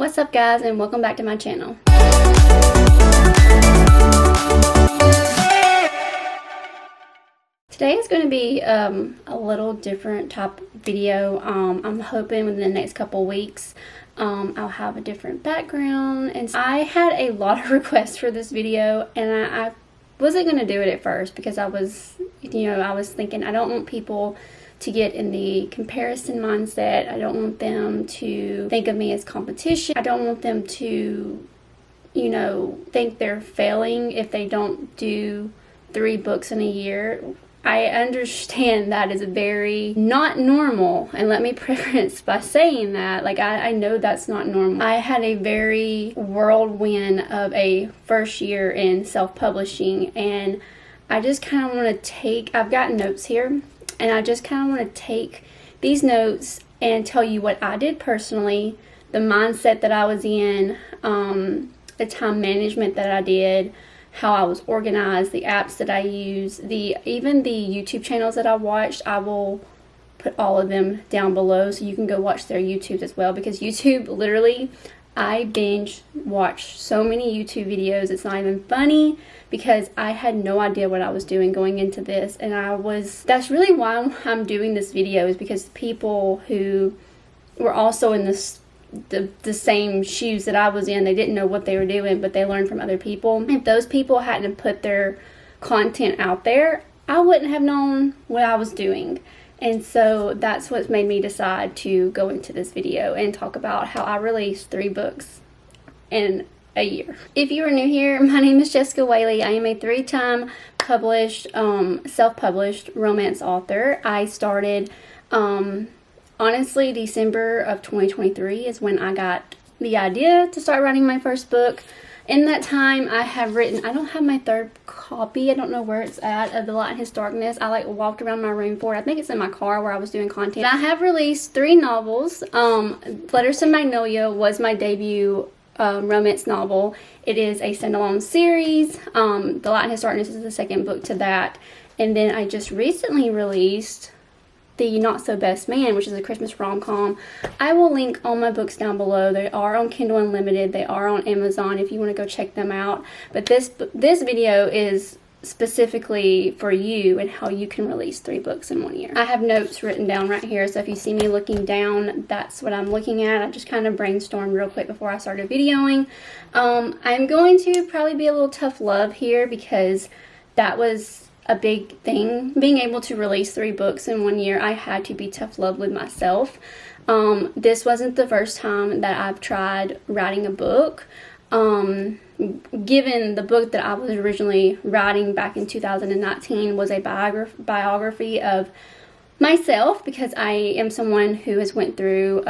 What's up guys, and welcome back to my channel. Today is going to be a little different type of video. I'm hoping within the next couple weeks I'll have a different background. And I had a lot of requests for this video, and I wasn't going to do it at first because I was thinking I don't want people to get in the comparison mindset. I don't want them to think of me as competition. I don't want them to, think they're failing if they don't do 3 books in a year. I understand that is very not normal, and let me preface by saying that, I know that's not normal. I had a very whirlwind of a first year in self-publishing, and I just kind of want to I've got notes here, and I just kind of want to take these notes and tell you what I did personally, the mindset that I was in, the time management that I did, how I was organized, the apps that I use, even the YouTube channels that I watched. I will put all of them down below so you can go watch their YouTubes as well, because YouTube, literally, I binge watch so many YouTube videos. It's not even funny because I had no idea what I was doing going into this, and that's really why I'm doing this video, is because people who were also in the same shoes that I was in, they didn't know what they were doing, but they learned from other people. If those people hadn't put their content out there, I wouldn't have known what I was doing. And so that's what's made me decide to go into this video and talk about how I released 3 books in a year. If you are new here, my name is Jessica Whaley. I am a 3-time published, self-published romance author. I started, honestly, December of 2023 is when I got the idea to start writing my first book. In that time, I have written, I don't have my 3rd copy, I don't know where it's at, of The Light in His Darkness. I walked around my room for it. I think it's in my car where I was doing content. I have released 3 novels. Letters to Magnolia was my debut romance novel. It is a standalone series. The Light in His Darkness is the 2nd book to that. And then I just recently released The Not So Best Man, which is a Christmas rom com. I will link all my books down below. They are on Kindle Unlimited. They are on Amazon if you want to go check them out. But this video is specifically for you and how you can release 3 books in 1 year. I have notes written down right here, so if you see me looking down, that's what I'm looking at. I just kind of brainstormed real quick before I started videoing. I'm going to probably be a little tough love here because that was a big thing. Being able to release 3 books in 1 year, I had to be tough love with myself. This wasn't the first time that I've tried writing a book. Given the book that I was originally writing back in 2019 was a biography of myself, because I am someone who has went through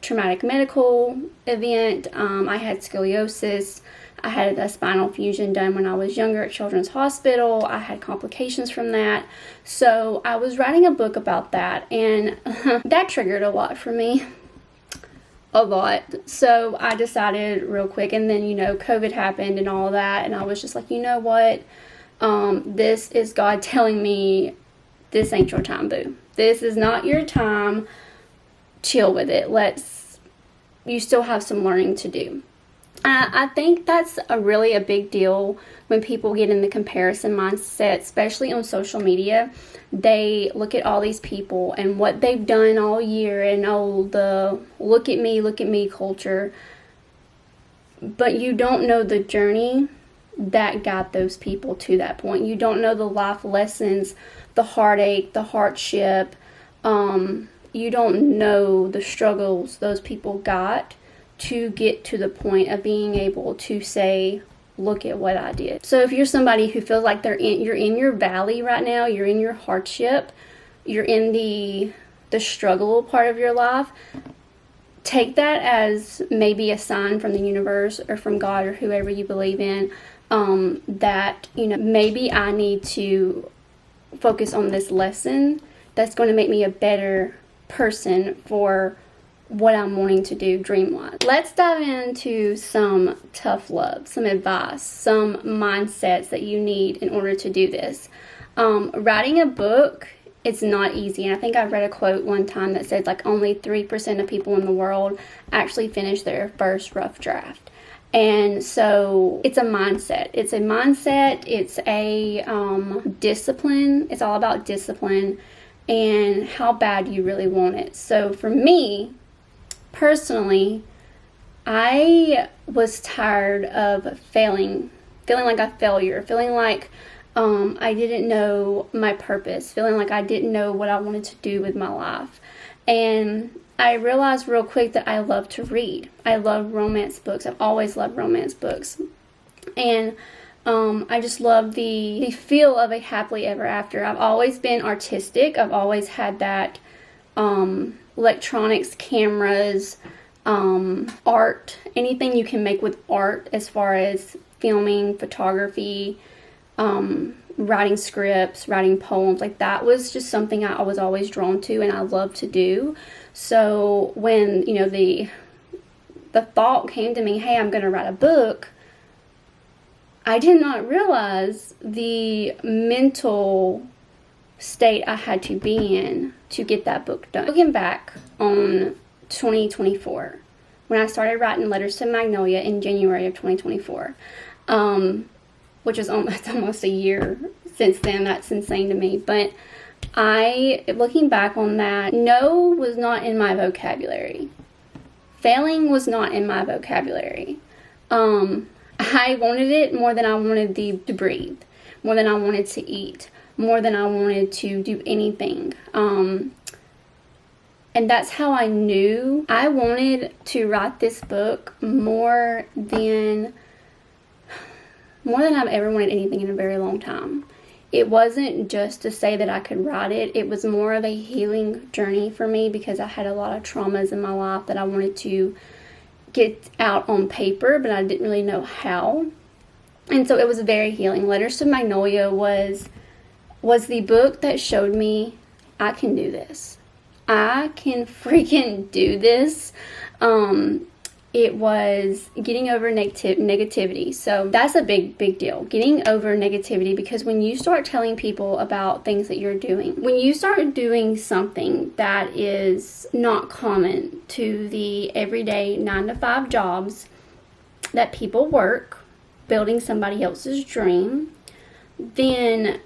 traumatic medical event. I had scoliosis. I had a spinal fusion done when I was younger at Children's Hospital. I had complications from that. So I was writing a book about that, and that triggered a lot for me. A lot. So I decided real quick, and then, COVID happened and all that, and I was just like, you know what? This is God telling me this ain't your time, boo. This is not your time. Chill with it. You still have some learning to do. I think that's really a big deal when people get in the comparison mindset, especially on social media. They look at all these people and what they've done all year, and the look at me culture. But you don't know the journey that got those people to that point. You don't know the life lessons, the heartache, the hardship. You don't know the struggles those people got to get to the point of being able to say, look at what I did. So if you're somebody who feels like you're in your valley right now, you're in your hardship, you're in the struggle part of your life, take that as maybe a sign from the universe or from God or whoever you believe in, that, maybe I need to focus on this lesson that's going to make me a better person for what I'm wanting to do dream-wise. Let's dive into some tough love, some advice, some mindsets that you need in order to do this. Writing a book it's not easy. And I think I read a quote one time that said like only 3% of people in the world actually finish their first rough draft. And so it's a mindset. It's a mindset. It's a discipline. It's all about discipline and how bad you really want it. So for me, personally, I was tired of feeling like a failure, feeling like I didn't know my purpose, feeling like I didn't know what I wanted to do with my life. And I realized real quick that I love to read. I love romance books. I've always loved romance books. And I just love the feel of a happily ever after. I've always been artistic. I've always had that electronics, cameras, art, anything you can make with art as far as filming, photography, writing scripts, writing poems, like that was just something I was always drawn to and I love to do. So when, you know, the thought came to me, hey, I'm going to write a book, I did not realize the mental state I had to be in to get that book done. Looking back on 2024, when I started writing Letters to Magnolia in January of 2024, which is almost a year since then. That's insane to me. But looking back on that, no was not in my vocabulary. Failing was not in my vocabulary. I wanted it more than I wanted to breathe, more than I wanted to eat, more than I wanted to do anything. And that's how I knew I wanted to write this book more than I've ever wanted anything in a very long time. It wasn't just to say that I could write it. It was more of a healing journey for me because I had a lot of traumas in my life that I wanted to get out on paper, but I didn't really know how. And so it was very healing. Letters to Magnolia was the book that showed me I can do this. I can freaking do this. It was getting over negativity. So that's a big deal. Getting over negativity, because when you start telling people about things that you're doing, when you start doing something that is not common to the everyday 9-to-5 jobs that people work, building somebody else's dream, then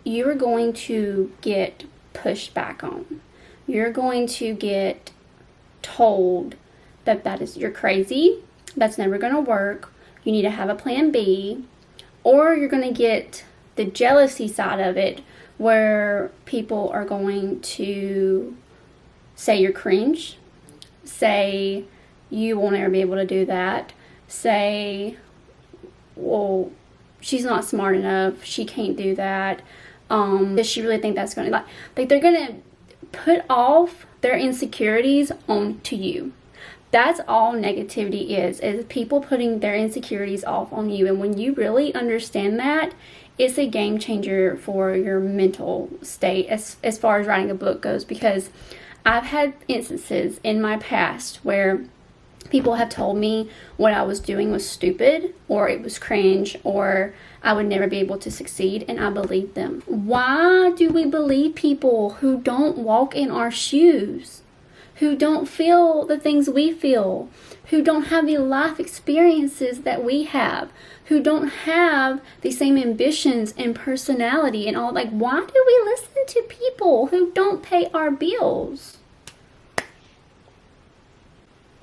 you're going to get pushed back on. You're going to get told that you're crazy, that's never going to work, you need to have a plan B, or you're going to get the jealousy side of it where people are going to say you're cringe, say you won't ever be able to do that, say, well, she's not smart enough, she can't do that, does she really think that's going to, like they're going to put off their insecurities onto you. That's all negativity is people putting their insecurities off on you. And when you really understand that, it's a game changer for your mental state as far as writing a book goes. Because I've had instances in my past where people have told me what I was doing was stupid, or it was cringe, or I would never be able to succeed, and I believed them. Why do we believe people who don't walk in our shoes? Who don't feel the things we feel, who don't have the life experiences that we have, who don't have the same ambitions and personality and all? Like, why do we listen to people who don't pay our bills?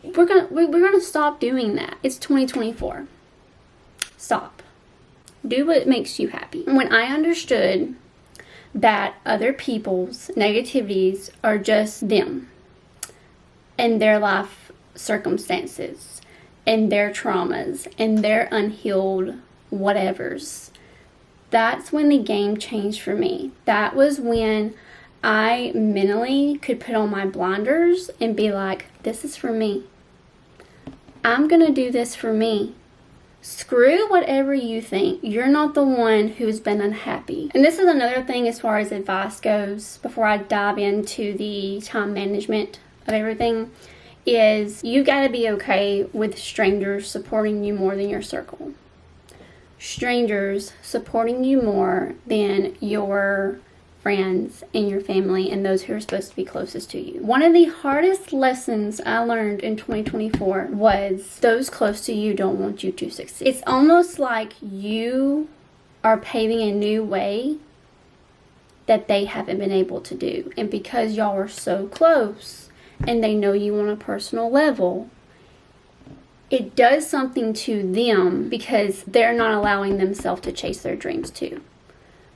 We're gonna stop doing that. It's 2024. Stop. Do what makes you happy. When I understood that other people's negativities are just them, and their life circumstances, and their traumas, and their unhealed whatevers, that's when the game changed for me. That was when I mentally could put on my blinders and be like, this is for me. I'm gonna do this for me. Screw whatever you think. You're not the one who's been unhappy. And this is another thing as far as advice goes, before I dive into the time management of everything, is you got to be okay with strangers supporting you more than your circle. Strangers supporting you more than your friends and your family and those who are supposed to be closest to you. One of the hardest lessons I learned in 2024 was those close to you don't want you to succeed. It's almost like you are paving a new way that they haven't been able to do. And because y'all are so close and they know you on a personal level, it does something to them because they're not allowing themselves to chase their dreams too.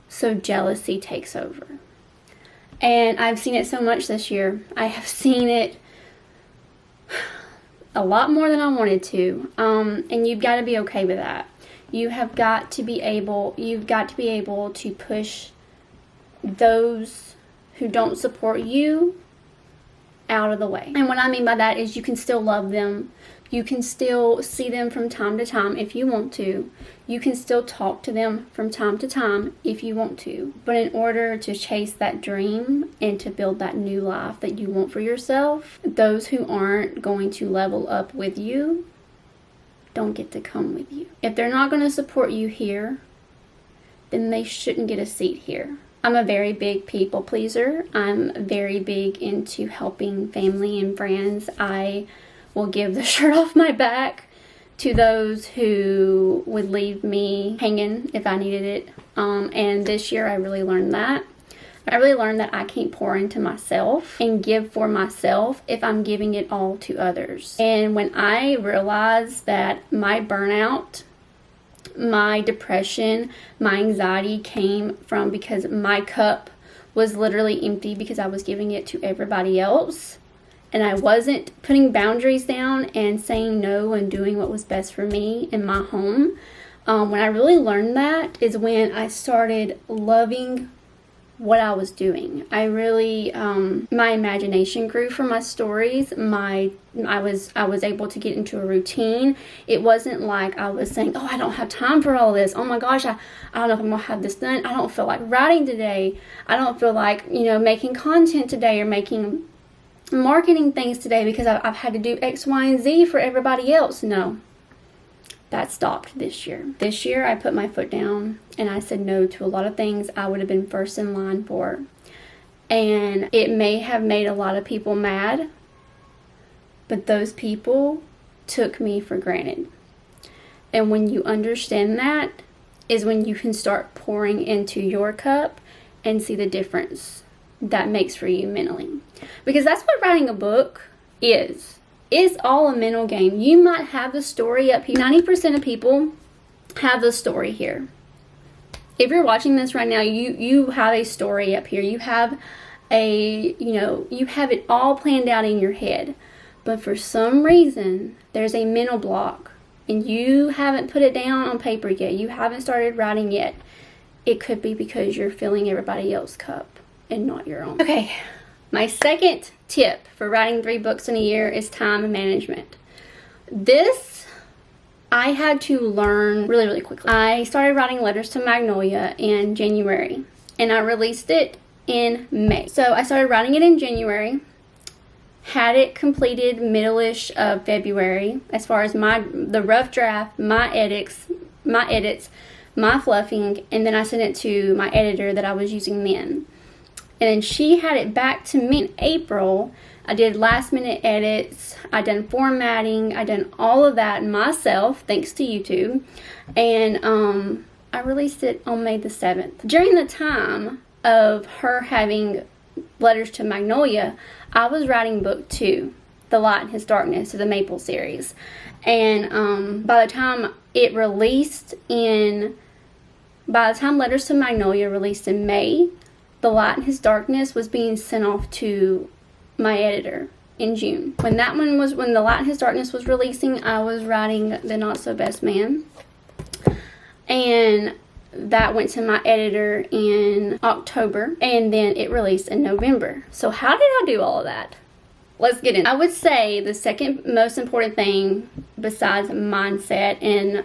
So jealousy takes over. And I've seen it so much this year. I have seen it a lot more than I wanted to. And you've got to be okay with that. You've got to be able to push those who don't support you out of the way. And what I mean by that is you can still love them. You can still see them from time to time if you want to. You can still talk to them from time to time if you want to. But in order to chase that dream and to build that new life that you want for yourself, those who aren't going to level up with you don't get to come with you. If they're not going to support you here, then they shouldn't get a seat here. I'm a very big people pleaser. I'm very big into helping family and friends. I will give the shirt off my back to those who would leave me hanging if I needed it. And this year I really learned that. I really learned that I can't pour into myself and give for myself if I'm giving it all to others. And when I realized that my burnout, my depression, my anxiety came from because my cup was literally empty because I was giving it to everybody else. And I wasn't putting boundaries down and saying no and doing what was best for me in my home. When I really learned that is when I started loving what I was doing. I really, my imagination grew from my stories. I was able to get into a routine. It wasn't like I was saying, oh, I don't have time for all this. Oh my gosh, I don't know if I'm gonna have this done. I don't feel like writing today. I don't feel like, making content today or making marketing things today because I've had to do X, Y, and Z for everybody else. No. That stopped this year. This year I put my foot down and I said no to a lot of things I would have been first in line for. And it may have made a lot of people mad, but those people took me for granted. And when you understand that is when you can start pouring into your cup and see the difference that makes for you mentally. Because that's what writing a book is. It's all a mental game. You might have the story up here. 90% of people have the story here. If you're watching this right now, you have a story up here. You have you have it all planned out in your head. But for some reason, there's a mental block and you haven't put it down on paper yet. You haven't started writing yet. It could be because you're filling everybody else's cup and not your own. Okay. My second tip for writing 3 books in a year is time management. This I had to learn really, really quickly. I started writing Letters to Magnolia in January and I released it in May. So I started writing it in January, had it completed middle-ish of February as far as the rough draft, my edits, my fluffing, and then I sent it to my editor that I was using then. And then she had it back to me in April. I did last minute edits. I done formatting. I done all of that myself, thanks to YouTube. And I released it on May the 7th. During the time of her having Letters to Magnolia, I was writing book 2, The Light and His Darkness, of the Maple series. And by the time Letters to Magnolia released in May, The Light and His Darkness was being sent off to my editor in June. When The Light and His Darkness was releasing, I was writing The Not So Best Man. And that went to my editor in October. And then it released in November. So how did I do all of that? Let's get in. I would say the second most important thing besides mindset and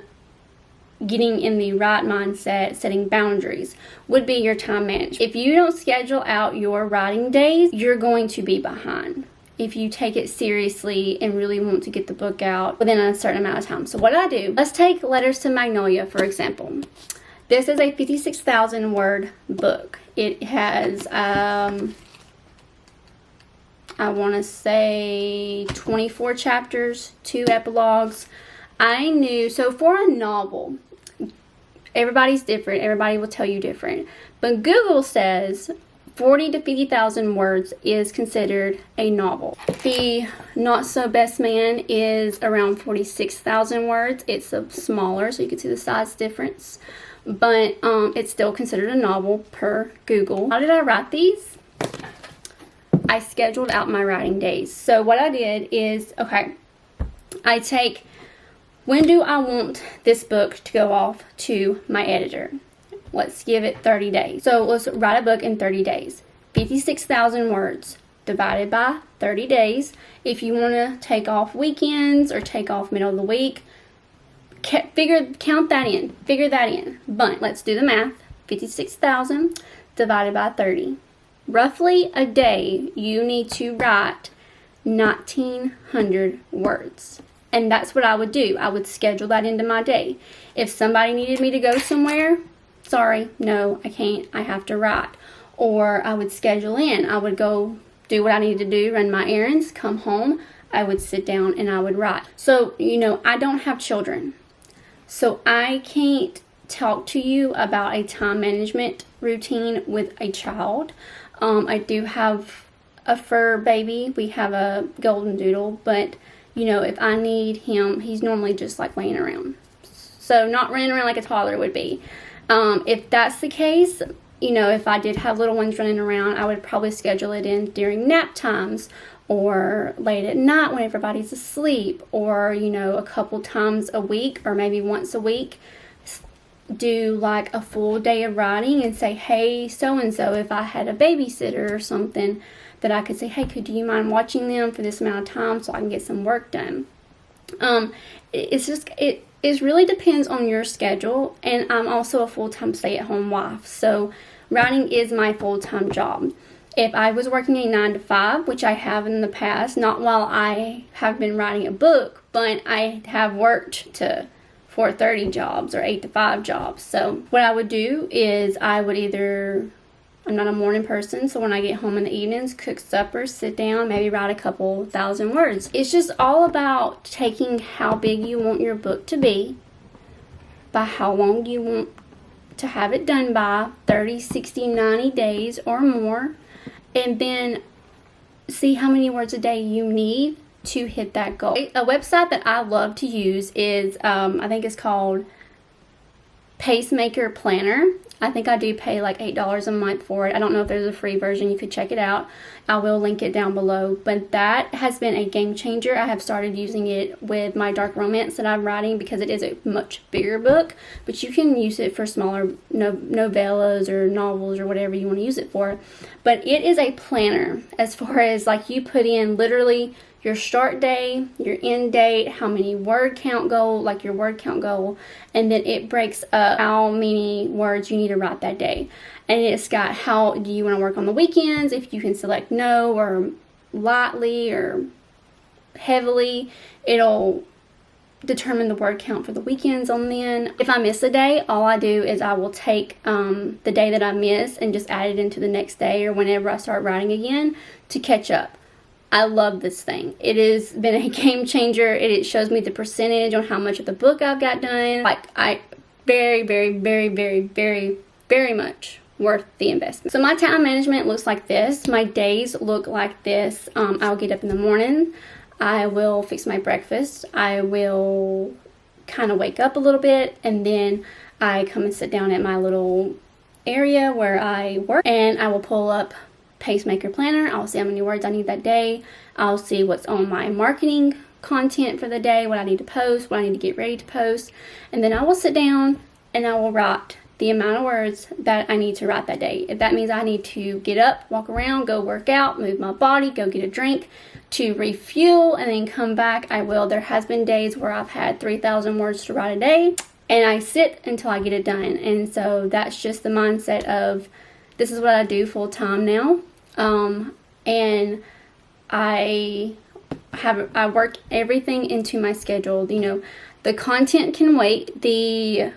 getting in the right mindset, setting boundaries, would be your time management. If you don't schedule out your writing days, you're going to be behind if you take it seriously and really want to get the book out within a certain amount of time. So what I do, let's take Letters to Magnolia, for example. This is a 56,000 word book. It has, I want to say 24 chapters, 2 epilogues. I knew, so for a novel, everybody's different. Everybody will tell you different. But Google says 40 to 50,000 words is considered a novel. The Not So Best Man is around 46,000 words. It's smaller, so you can see the size difference. But it's still considered a novel per Google. How did I write these? I scheduled out my writing days. So what I did is, okay, I take, when do I want this book to go off to my editor? Let's give it 30 days. So let's write a book in 30 days. 56,000 words divided by 30 days. If you want to take off weekends or take off middle of the week, count that in. Figure that in. But let's do the math. 56,000 divided by 30. Roughly a day, you need to write 1,900 words. And that's what I would do. I would schedule that into my day. If somebody needed me to go somewhere, sorry, no, I can't. I have to write. Or I would schedule in. I would go do what I needed to do, run my errands, come home. I would sit down and I would write. So, I don't have children. So I can't talk to you about a time management routine with a child. I do have a fur baby. We have a golden doodle, but if I need him, he's normally just like laying around. So not running around like a toddler would be. If that's the case, if I did have little ones running around, I would probably schedule it in during nap times or late at night when everybody's asleep, or, a couple times a week or maybe once a week. Do like a full day of writing and say, hey, so-and-so, if I had a babysitter or something, that I could say, hey, do you mind watching them for this amount of time so I can get some work done? It really depends on your schedule, and I'm also a full-time stay-at-home wife, so writing is my full-time job. If I was working a 9-to-5, which I have in the past, not while I have been writing a book, but I have worked to 4:30 jobs or 8-to-5 jobs. So what I would do is I'm not a morning person, so when I get home in the evenings, cook supper, sit down, maybe write a couple thousand words. It's just all about taking how big you want your book to be, by how long you want to have it done by, 30, 60, 90 days or more, and then see how many words a day you need to hit that goal. A website that I love to use is, I think it's called Pacemaker Planner. I think I do pay like $8 a month for it. I don't know if there's a free version. You could check it out. I will link it down below. But that has been a game changer. I have started using it with my dark romance that I'm writing because it is a much bigger book. But you can use it for smaller novellas or novels or whatever you want to use it for. But it is a planner as far as like you put in literally your start day, your end date, how many word count goal, like your word count goal, and then it breaks up how many words you need to write that day. And it's got how do you want to work on the weekends, if you can select no or lightly or heavily. It'll determine the word count for the weekends on then. If I miss a day, all I do is I will take the day that I miss and just add it into the next day or whenever I start writing again to catch up. I love this thing. It has been a game changer. It shows me the percentage on how much of the book I've got done. Like, very, very, very, very, very, very much worth the investment. So my time management looks like this. My days look like this. I'll get up in the morning. I will fix my breakfast. I will kind of wake up a little bit, and then I come and sit down at my little area where I work, and I will pull up Pacemaker Planner. I'll see how many words I need that day. I'll see what's on my marketing content for the day, what I need to post, what I need to get ready to post, and then I will sit down and I will write the amount of words that I need to write that day. If that means I need to get up, walk around, go work out, move my body, go get a drink to refuel, and then come back, I will. There has been days where I've had 3,000 words to write a day, and I sit until I get it done. And so that's just the mindset of, this is what I do full time now, and I work everything into my schedule. The content can wait, the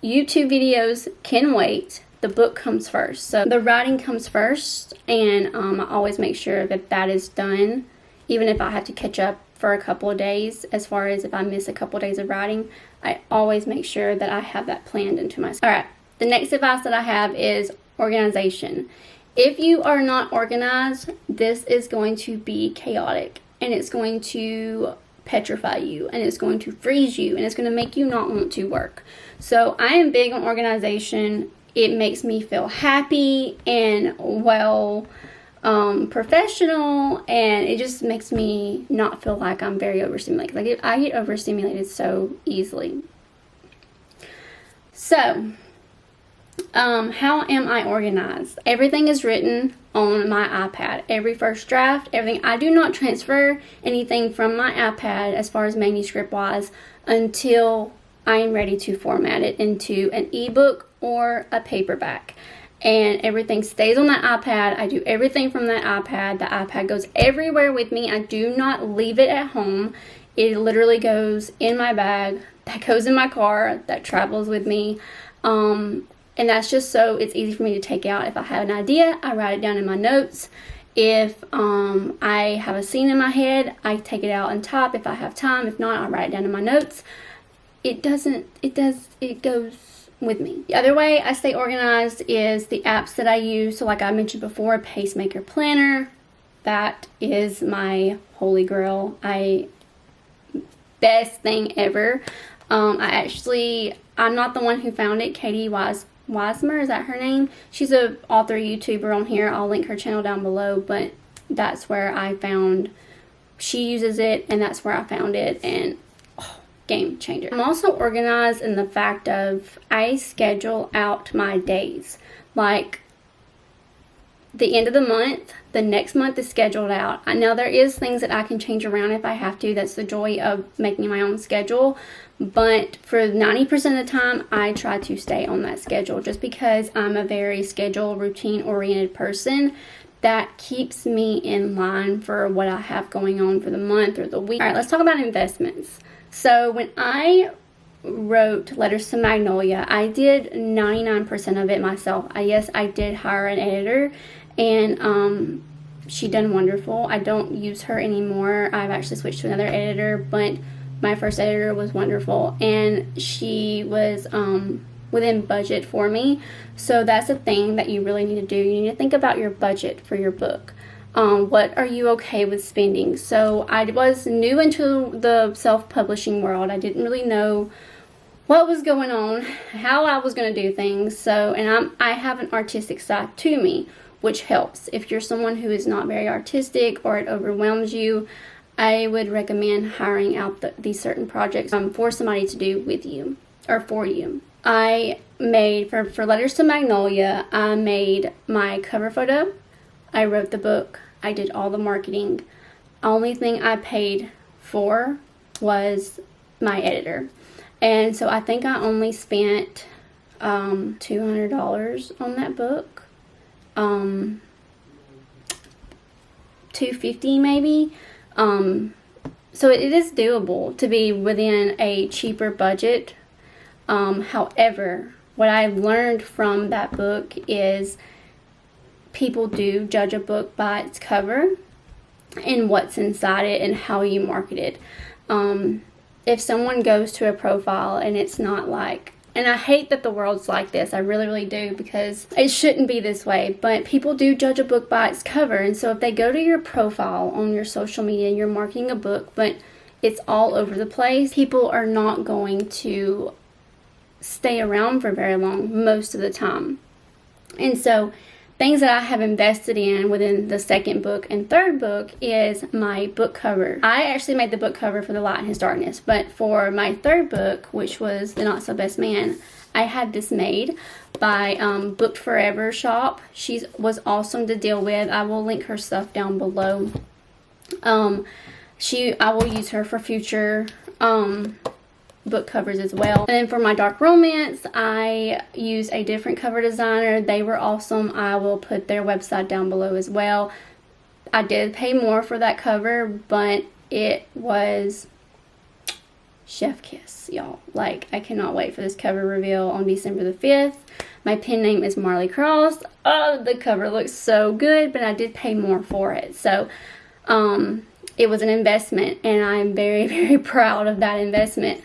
YouTube videos can wait, the the book comes first. So the writing comes first, and I always make sure that that is done, even if I have to catch up for a couple of days. As far as if I miss a couple of days of writing, I always make sure that I have that planned into my schedule. All right, the next advice that I have is organization. If you are not organized, this is going to be chaotic, and it's going to petrify you, and it's going to freeze you, and it's going to make you not want to work. So I am big on organization. It makes me feel happy and professional, and it just makes me not feel like I'm very overstimulated. Like I get overstimulated so easily. So how am I organized? Everything is written on my iPad. Every first draft, everything. I do not transfer anything from my iPad as far as manuscript wise until I am ready to format it into an ebook or a paperback. And everything stays on that iPad. I do everything from that iPad. The iPad goes everywhere with me. I do not leave it at home. It literally goes in my bag, that goes in my car, that travels with me. And that's just so it's easy for me to take out. If I have an idea, I write it down in my notes. If I have a scene in my head, I take it out and type if I have time. If not, I write it down in my notes. It goes with me. The other way I stay organized is the apps that I use. So like I mentioned before, Pacemaker Planner. That is my holy grail. Best thing ever. I'm not the one who found it. Katie Weismer, is that her name? She's a author YouTuber on here. I'll link her channel down below, but that's where I found, she uses it, and that's where I found it, and game changer. I'm also organized in the fact of I schedule out my days. Like the end of the month, the next month is scheduled out. I know there is things that I can change around if I have to. That's the joy of making my own schedule. But for 90% of the time, I try to stay on that schedule just because I'm a very schedule, routine-oriented person. That keeps me in line for what I have going on for the month or the week. All right, let's talk about investments. So when I wrote Letters to Magnolia, I did 99% of it myself. Yes, I did hire an editor, and she done wonderful. I don't use her anymore. I've actually switched to another editor, but my first editor was wonderful, and she was within budget for me. So that's a thing that you really need to do. You need to think about your budget for your book. What are you okay with spending? So I was new into the self-publishing world. I didn't really know what was going on, how I was going to do things. So, and I have an artistic side to me, which helps. If you're someone who is not very artistic or it overwhelms you, I would recommend hiring out these certain projects for somebody to do with you or for you. I made, for Letters to Magnolia, I made my cover photo. I wrote the book. I did all the marketing. Only thing I paid for was my editor. And so I think I only spent $200 on that book. $250 maybe. So it is doable to be within a cheaper budget. However, what I learned from that book is people do judge a book by its cover and what's inside it and how you market it. If someone goes to a profile and it's not like, and I hate that the world's like this, I really, really do, because it shouldn't be this way, but people do judge a book by its cover. And so if they go to your profile on your social media, you're marketing a book, but it's all over the place, people are not going to stay around for very long most of the time. And so things that I have invested in within the second book and third book is my book cover. I actually made the book cover for The Light in His Darkness, but for my third book, which was The Not So Best Man, I had this made by Booked Forever Shop. She was awesome to deal with. I will link her stuff down below. I will use her for future book covers as well. And then for my dark romance, I use a different cover designer. They were awesome. I will put their website down below as well. I did pay more for that cover, but it was chef kiss, y'all. Like, I cannot wait for this cover reveal on December the 5th. My pen name is Marley Cross. Oh, the cover looks so good, but I did pay more for it. So, it was an investment, and I'm very, very proud of that investment.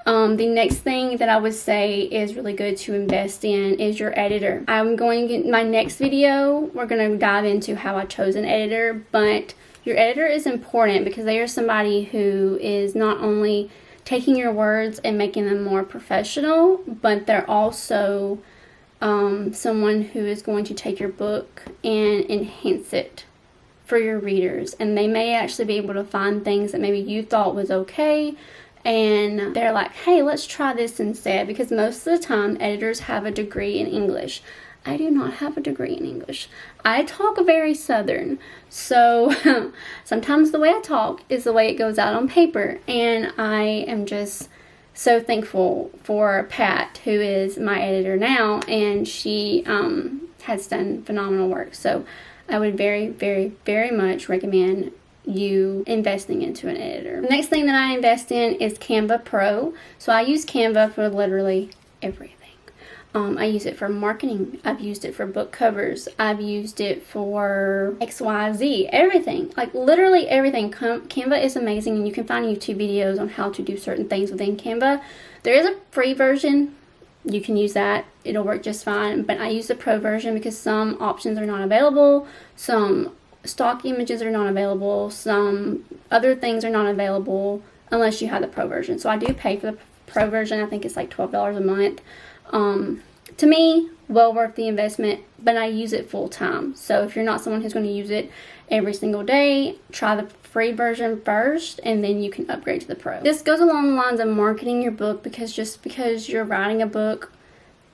The next thing that I would say is really good to invest in is your editor. I'm going to get my next video, we're going to dive into how I chose an editor, but your editor is important because they are somebody who is not only taking your words and making them more professional, but they're also someone who is going to take your book and enhance it for your readers. And they may actually be able to find things that maybe you thought was okay, and they're like, hey, let's try this instead, because most of the time editors have a degree in English. I do not have a degree in English. I talk very Southern, so sometimes the way I talk is the way it goes out on paper, and I am just so thankful for Pat, who is my editor now, and she has done phenomenal work. So I would very, very, very much recommend you investing into an editor. The next thing that I invest in is Canva Pro. So I use Canva for literally everything. I use it for marketing. I've used it for book covers. I've used it for XYZ, everything. Like literally everything. Canva is amazing, and you can find YouTube videos on how to do certain things within Canva. There is a free version. You can use that. It'll work just fine. But I use the pro version because some options are not available. Some stock images are not available. Some other things are not available unless you have the pro version. So I do pay for the pro version. I think it's like $12 a month. To me, well worth the investment, but I use it full time. So if you're not someone who's going to use it every single day, try the free version first, and then you can upgrade to the pro. This goes along the lines of marketing your book, because just because you're writing a book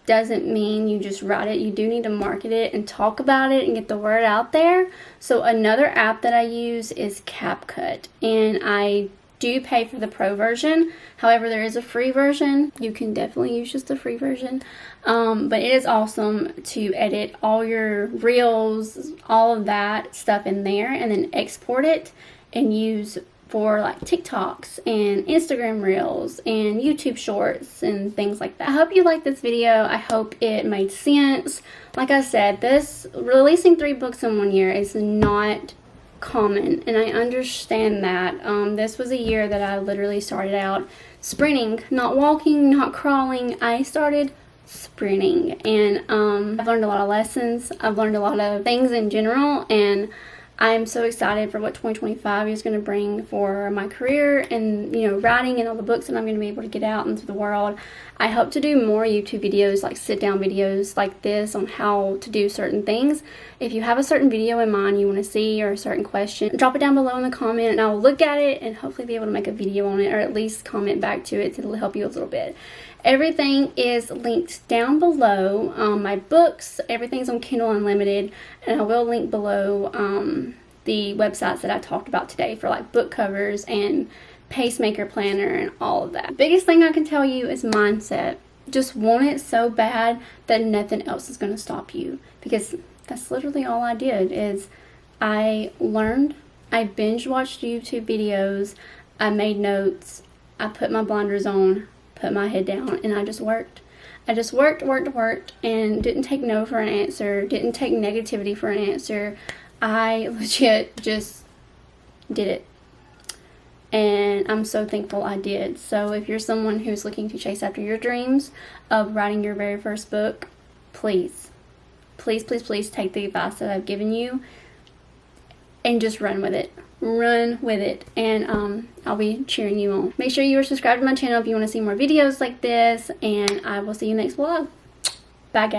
doesn't mean you just write it. You do need to market it and talk about it and get the word out there. So another app that I use is CapCut, and I do pay for the pro version. However, there is a free version. You can definitely use just the free version. But it is awesome to edit all your reels, all of that stuff in there, and then export it and use for like TikToks and Instagram reels and YouTube shorts and things like that. I hope you liked this video. I hope it made sense. Like I said, releasing 3 books in 1 year is not common, and I understand that. This was a year that I literally started out sprinting, not walking, not crawling. I started sprinting, and I've learned a lot of lessons. I've learned a lot of things in general, and I'm so excited for what 2025 is going to bring for my career and, you know, writing and all the books that I'm going to be able to get out into the world. I hope to do more YouTube videos, like sit-down videos like this on how to do certain things. If you have a certain video in mind you want to see, or a certain question, drop it down below in the comment, and I will look at it and hopefully be able to make a video on it, or at least comment back to it. It'll help you a little bit. Everything is linked down below. My books, everything's on Kindle Unlimited, and I will link below the websites that I talked about today for like book covers and pacemaker planner and all of that. The biggest thing I can tell you is mindset. Just want it so bad that nothing else is going to stop you, because that's literally all I did. Is I learned, I binge watched YouTube videos, I made notes, I put my blinders on, put my head down, and I just worked. I just worked, and didn't take no for an answer, didn't take negativity for an answer. I legit just did it. And I'm so thankful I did. So if you're someone who's looking to chase after your dreams of writing your very first book, please, please, please, please take the advice that I've given you and just run with it. Run with it, and I'll be cheering you on. Make sure you are subscribed to my channel if you want to see more videos like this, and I will see you next vlog. Bye, guys.